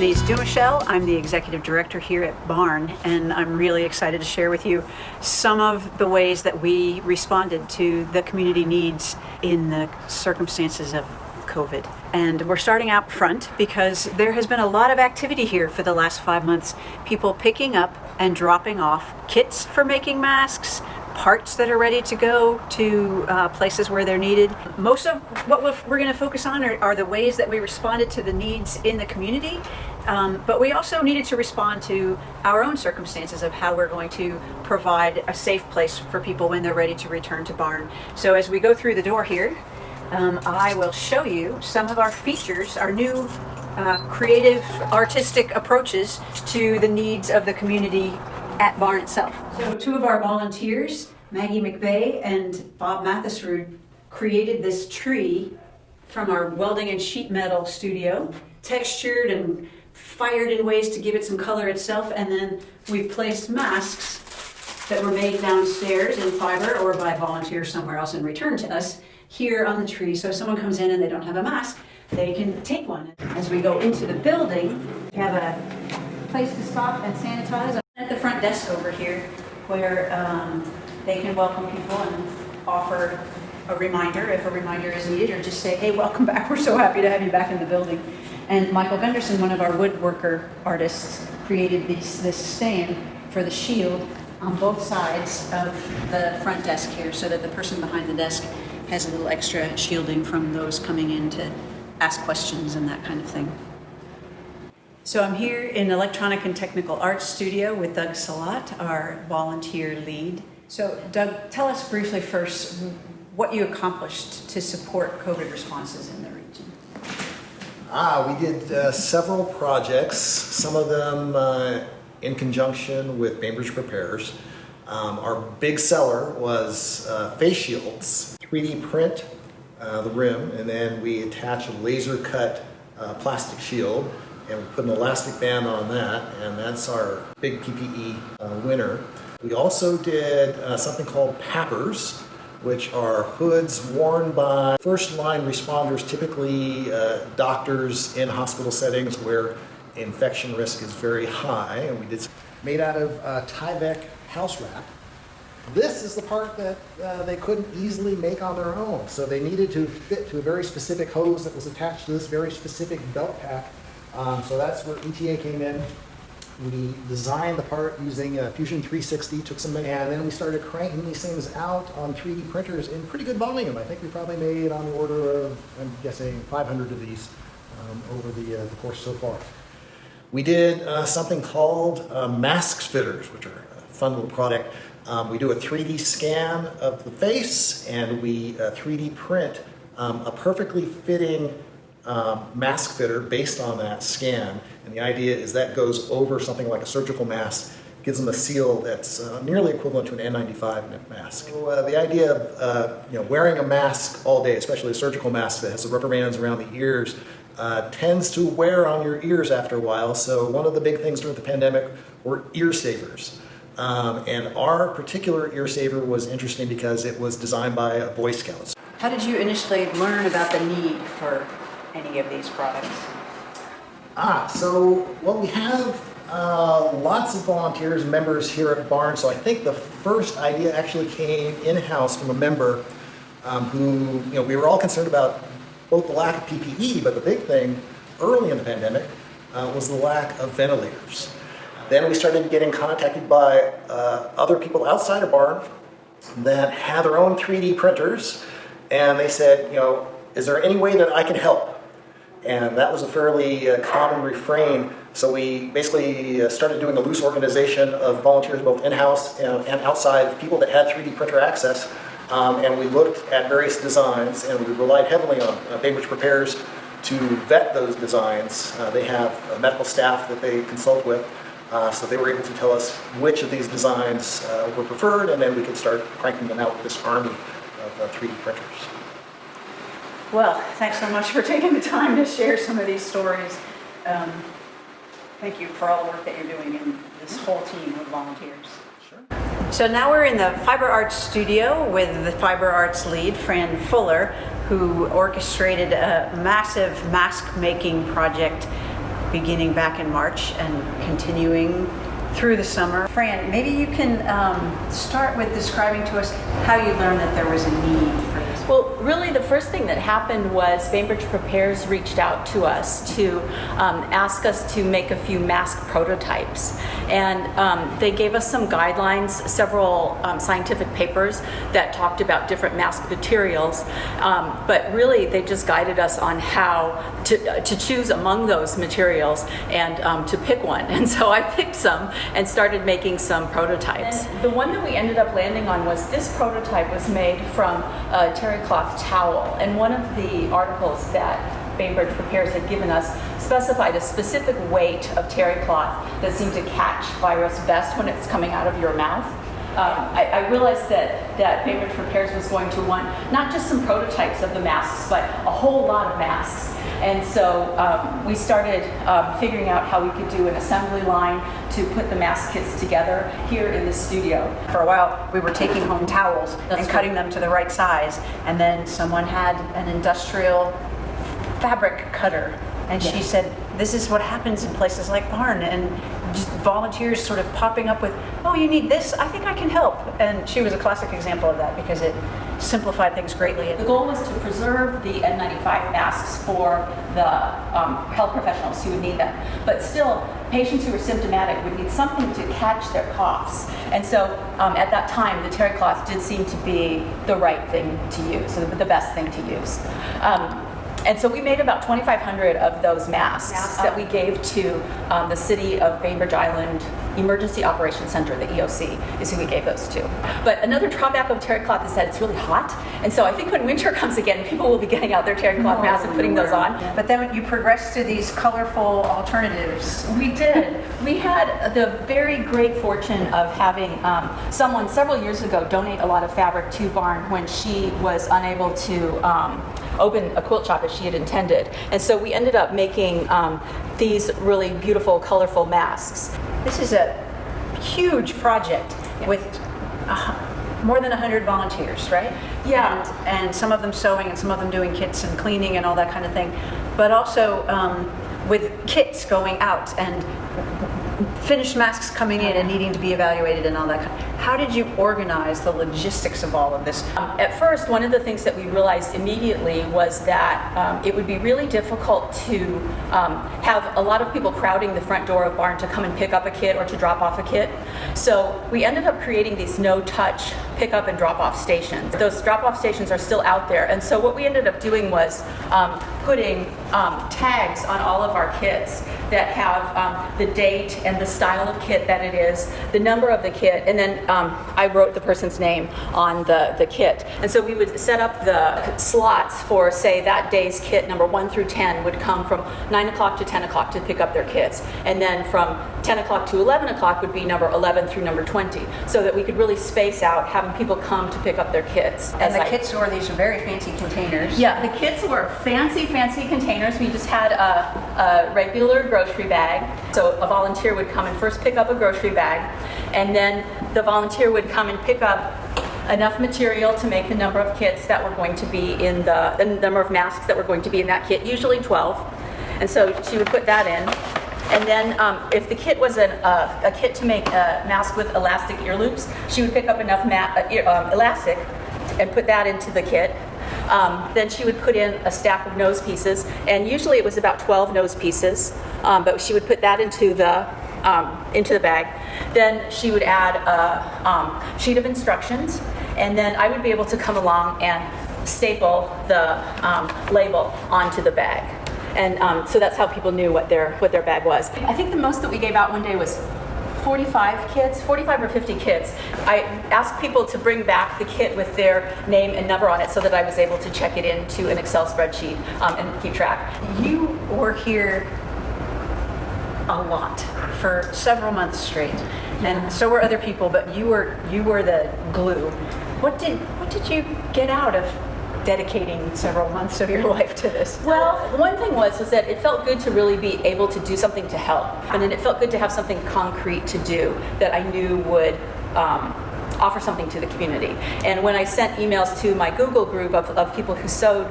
Denise Dumichel. I'm the executive director here at Barn, and I'm really excited to share with you some of the ways that we responded to the community needs in the circumstances of COVID. And we're starting out front because there has been a lot of activity here for the last 5 months. People picking up and dropping off kits for making masks, parts that are ready to go to places where they're needed. Most of what we're going to focus on are the ways that we responded to the needs in the community, but we also needed to respond to our own circumstances of how we're going to provide a safe place for people when they're ready to return to Barn. So as we go through the door here, I will show you some of our features, our new creative, artistic approaches to the needs of the community at Barn itself. So two of our volunteers, Maggie McVeigh and Bob Mathisrud, created this tree from our welding and sheet metal studio, textured and fired in ways to give it some color itself, and then we placed masks that were made downstairs in fiber or by volunteers somewhere else and returned to us here on the tree. So if someone comes in and they don't have a mask, they can take one. As we go into the building, we have a place to stop and sanitize at the front desk over here, where they can welcome people and offer a reminder if a reminder is needed, or just say, hey, welcome back, we're so happy to have you back in the building. And Michael Benderson, one of our woodworker artists, created this stand for the shield on both sides of the front desk here, so that the person behind the desk has a little extra shielding from those coming in to ask questions and that kind of thing. So I'm here in Electronic and Technical Arts Studio with Doug Salat, our volunteer lead. So Doug, tell us briefly first what you accomplished to support COVID responses in the region. We did several projects, some of them in conjunction with Bainbridge Preparers. Our big seller was face shields, 3D print the rim, and then we attach a laser cut plastic shield, and we put an elastic band on that, and that's our big PPE winner. We also did something called PAPRs, which are hoods worn by first line responders, typically doctors in hospital settings where infection risk is very high. And we did made out of Tyvek house wrap. This is the part that they couldn't easily make on their own, so they needed to fit to a very specific hose that was attached to this very specific belt pack. So that's where ETA came in. We designed the part using Fusion 360, took some, and then we started cranking these things out on 3D printers in pretty good volume. I think we probably made on the order of, I'm guessing, 500 of these over the course so far. We did something called Mask Fitters, which are a fun little product. We do a 3D scan of the face, and we 3D print a perfectly fitting mask fitter based on that scan. And the idea is that goes over something like a surgical mask, gives them a seal that's nearly equivalent to an N95 mask. So, the idea of wearing a mask all day, especially a surgical mask that has the rubber bands around the ears, tends to wear on your ears after a while. So one of the big things during the pandemic were ear savers. And our particular ear saver was interesting because it was designed by a Boy Scouts. How did you initially learn about the need for any of these products? We have lots of volunteers and members here at Barn. So I think the first idea actually came in-house from a member who, we were all concerned about both the lack of PPE, but the big thing early in the pandemic was the lack of ventilators. Then we started getting contacted by other people outside of Barn that had their own 3D printers, and they said, is there any way that I can help? And that was a fairly common refrain. So we basically started doing a loose organization of volunteers, both in-house and outside, people that had 3D printer access. And we looked at various designs, and we relied heavily on Bainbridge Preparers to vet those designs. They have a medical staff that they consult with, so they were able to tell us which of these designs were preferred, and then we could start cranking them out with this army of 3D printers. Well, thanks so much for taking the time to share some of these stories. Thank you for all the work that you're doing and this whole team of volunteers. Sure. So now we're in the Fiber Arts studio with the Fiber Arts lead, Fran Fuller, who orchestrated a massive mask making project beginning back in March and continuing through the summer. Fran, maybe you can start with describing to us how you learned that there was a need for this. Well, really the first thing that happened was Bainbridge Prepares reached out to us to ask us to make a few mask prototypes. And they gave us some guidelines, several scientific papers that talked about different mask materials. But really they just guided us on how to choose among those materials and to pick one. And so I picked some and started making some prototypes. And the one that we ended up landing on was this prototype was made from a terry cloth towel. And one of the articles that Bainbridge Prepares had given us specified a specific weight of terry cloth that seemed to catch virus best when it's coming out of your mouth. I realized that Bainbridge Prepares was going to want not just some prototypes of the masks, but a whole lot of masks. And so we started figuring out how we could do an assembly line to put the mask kits together here in the studio. For a while, we were taking home towels and cutting them to the right size, and then someone had an industrial fabric cutter, and she said, this is what happens in places like Barn, and just volunteers sort of popping up with, oh, you need this? I think I can help. And she was a classic example of that because it simplified things greatly. The goal was to preserve the N95 masks for the health professionals who would need them. But still, patients who were symptomatic would need something to catch their coughs. And so at that time, the terry cloth did seem to be the right thing to use, so the best thing to use. And so we made about 2,500 of those masks that we gave to the City of Bainbridge Island Emergency Operations Center, the EOC, is who we gave those to. But another drawback of terry cloth is that it's really hot. And so I think when winter comes again, people will be getting out their terry cloth masks and putting those on. But then you progressed to these colorful alternatives. We did. We had the very great fortune of having someone several years ago donate a lot of fabric to Barn when she was unable to open a quilt shop as she had intended. And so we ended up making these really beautiful, colorful masks. This is a huge project with more than 100 volunteers, right? Yeah. And some of them sewing and some of them doing kits and cleaning and all that kind of thing. But also with kits going out and finished masks coming in and needing to be evaluated and all that. How did you organize the logistics of all of this? At first, one of the things that we realized immediately was that it would be really difficult to have a lot of people crowding the front door of Barn to come and pick up a kit or to drop off a kit. So we ended up creating these no-touch pick-up and drop-off stations. Those drop-off stations are still out there. And so what we ended up doing was putting tags on all of our kits that have the date and the style of kit that it is, the number of the kit, and then I wrote the person's name on the kit. And so we would set up the slots for, say, that day's kit number 1 through 10 would come from 9 o'clock to 10 o'clock to pick up their kits. And then from 10 o'clock to 11 o'clock would be number 11 through number 20, so that we could really space out having people come to pick up their kits. And the kits were these very fancy containers. Yeah, the kits were fancy containers. We just had a regular grocery bag. So a volunteer would come and first pick up a grocery bag, and then the volunteer would come and pick up enough material to make the number of kits that were going to be in the number of masks that were going to be in that kit, usually 12. And so she would put that in. And then if the kit was a kit to make a mask with elastic ear loops, she would pick up enough elastic and put that into the kit. Then she would put in a stack of nose pieces, and usually it was about 12 nose pieces, but she would put that into the bag. Then she would add a sheet of instructions, and then I would be able to come along and staple the label onto the bag. And so that's how people knew what their bag was. I think the most that we gave out one day was 45 or 50 kits. I asked people to bring back the kit with their name and number on it so that I was able to check it into an Excel spreadsheet and keep track. You were here a lot for several months straight, and so were other people, but you were the glue. What did you get out of dedicating several months of your life to this? Well, one thing was that it felt good to really be able to do something to help. And then it felt good to have something concrete to do that I knew would offer something to the community. And when I sent emails to my Google group of people who sewed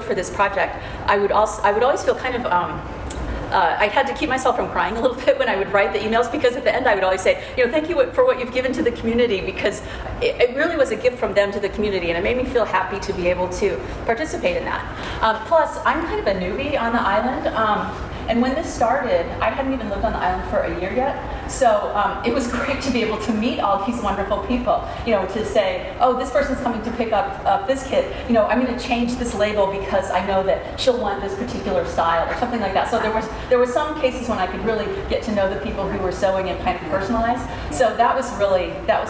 for this project, I would always feel kind of I had to keep myself from crying a little bit when I would write the emails, because at the end I would always say, thank you for what you've given to the community, because it really was a gift from them to the community, and it made me feel happy to be able to participate in that. Plus, I'm kind of a newbie on the island. And when this started, I hadn't even lived on the island for a year yet. So it was great to be able to meet all these wonderful people, to say, oh, this person's coming to pick up this kid. I'm going to change this label because I know that she'll want this particular style or something like that. So there was some cases when I could really get to know the people who were sewing and kind of personalized. So that was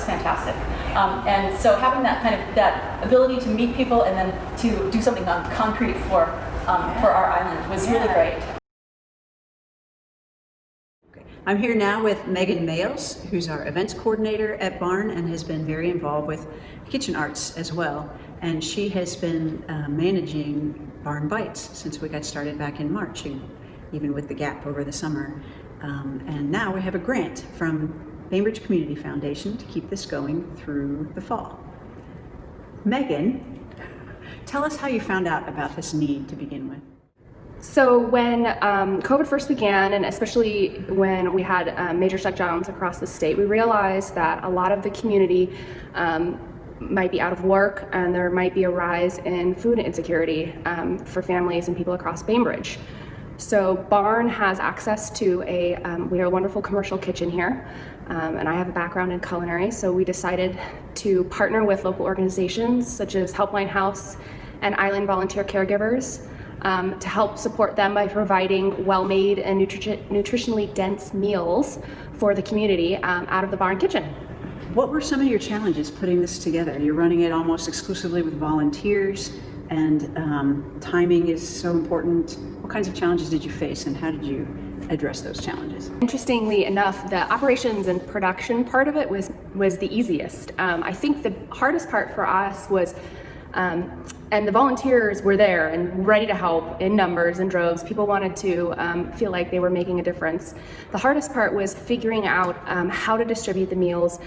fantastic. And so having that ability to meet people and then to do something concrete for our island was really great. I'm here now with Megan Mayles, who's our events coordinator at Barn and has been very involved with kitchen arts as well. And she has been managing Barn Bites since we got started back in March, even with the gap over the summer. And now we have a grant from Bainbridge Community Foundation to keep this going through the fall. Megan, tell us how you found out about this need to begin with. So when COVID first began, and especially when we had major shutdowns across the state, we realized that a lot of the community might be out of work, and there might be a rise in food insecurity for families and people across Bainbridge. So Barn has access to we have a wonderful commercial kitchen here, and I have a background in culinary, so we decided to partner with local organizations such as Helpline House and Island Volunteer Caregivers to help support them by providing well-made and nutritionally dense meals for the community out of the Barn kitchen. What were some of your challenges putting this together? You're running it almost exclusively with volunteers, and timing is so important. What kinds of challenges did you face, and how did you address those challenges? Interestingly enough, the operations and production part of it was the easiest. I think the hardest part for us was and the volunteers were there and ready to help in numbers and droves. People wanted to feel like they were making a difference. The hardest part was figuring out how to distribute the meals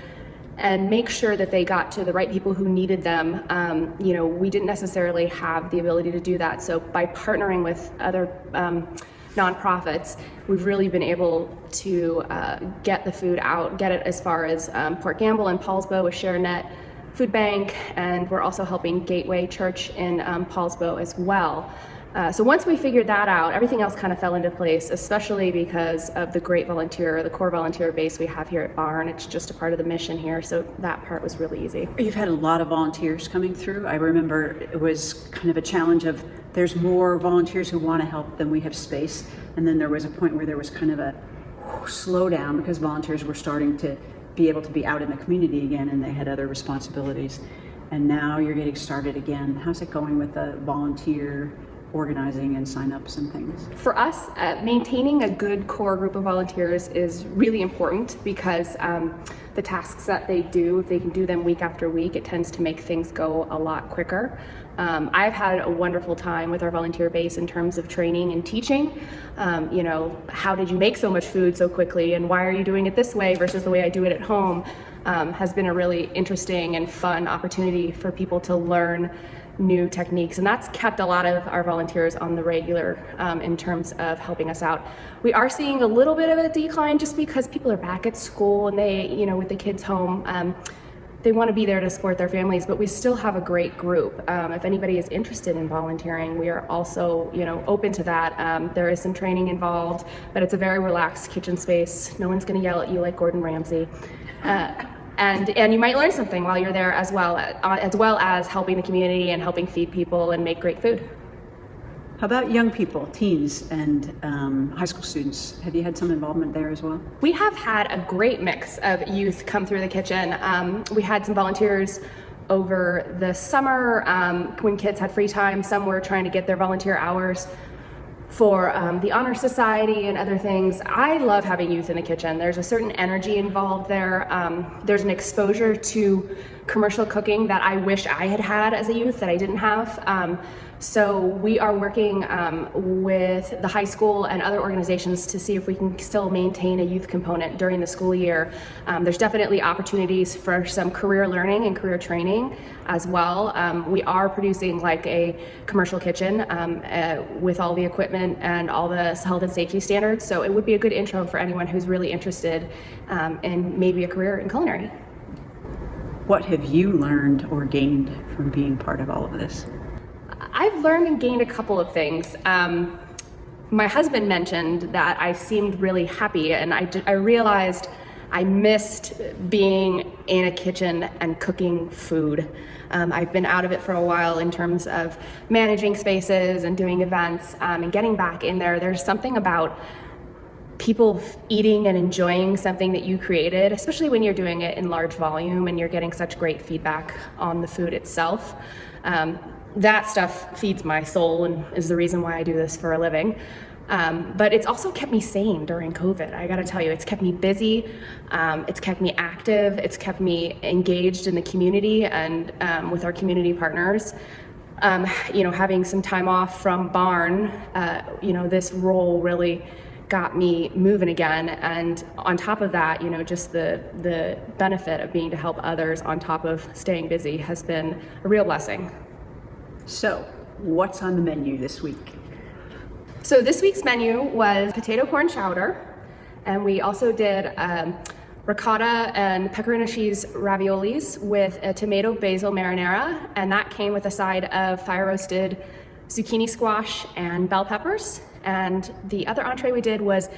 and make sure that they got to the right people who needed them. We didn't necessarily have the ability to do that. So by partnering with other nonprofits, we've really been able to get the food out, get it as far as Port Gamble and Paulsbo with ShareNet Food Bank, and we're also helping Gateway Church in Paulsbo as well. So once we figured that out, everything else kind of fell into place, especially because of the great the core volunteer base we have here at Barn. It's just a part of the mission here, so that part was really easy. You've had a lot of volunteers coming through. I remember it was kind of a challenge of there's more volunteers who want to help than we have space, and then there was a point where there was kind of a slowdown because volunteers were starting to be able to be out in the community again, and they had other responsibilities. And now you're getting started again. How's it going with the volunteer organizing and sign-ups and things? For us, maintaining a good core group of volunteers is really important because the tasks that they do, if they can do them week after week, it tends to make things go a lot quicker. I've had a wonderful time with our volunteer base in terms of training and teaching. How did you make so much food so quickly, and why are you doing it this way versus the way I do it at home? Has been a really interesting and fun opportunity for people to learn new techniques, and that's kept a lot of our volunteers on the regular in terms of helping us out. We are seeing a little bit of a decline just because people are back at school and they, with the kids home, they want to be there to support their families, but we still have a great group. If anybody is interested in volunteering, we are also, open to that. There is some training involved, but it's a very relaxed kitchen space. No one's going to yell at you like Gordon Ramsay. And you might learn something while you're there as well as helping the community and helping feed people and make great food. How about young people, teens, and high school students? Have you had some involvement there as well? We have had a great mix of youth come through the kitchen. We had some volunteers over the summer when kids had free time. Some were trying to get their volunteer hours for the Honor Society and other things. I love having youth in the kitchen. There's a certain energy involved there. There's an exposure to commercial cooking that I wish I had had as a youth that I didn't have. So we are working with the high school and other organizations to see if we can still maintain a youth component during the school year. There's definitely opportunities for some career learning and career training as well. We are producing like a commercial kitchen with all the equipment enforcement and all the health and safety standards. So it would be a good intro for anyone who's really interested in maybe a career in culinary. What have you learned or gained from being part of all of this? I've learned and gained a couple of things. My husband mentioned that I seemed really happy, and I realized I missed being in a kitchen and cooking food. I've been out of it for a while in terms of managing spaces and doing events, and getting back in there. There's something about people eating and enjoying something that you created, especially when you're doing it in large volume and you're getting such great feedback on the food itself. That stuff feeds my soul and is the reason why I do this for a living. But it's also kept me sane during COVID. I gotta tell you, it's kept me busy, it's kept me active, it's kept me engaged in the community and with our community partners. Having some time off from Barn, this role really got me moving again. And on top of that, just the benefit of being to help others on top of staying busy has been a real blessing. So, what's on the menu this week? So this week's menu was potato corn chowder, and we also did ricotta and pepperoni cheese raviolis with a tomato basil marinara, and that came with a side of fire roasted zucchini squash and bell peppers. And the other entree we did was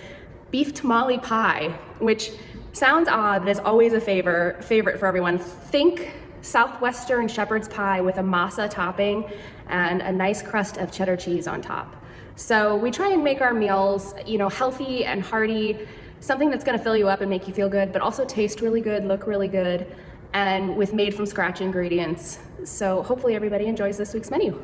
beef tamale pie, which sounds odd, but is always a favorite for everyone. Think Southwestern shepherd's pie with a masa topping and a nice crust of cheddar cheese on top. So we try and make our meals, healthy and hearty, something that's gonna fill you up and make you feel good, but also taste really good, look really good, and with made from scratch ingredients. So hopefully everybody enjoys this week's menu.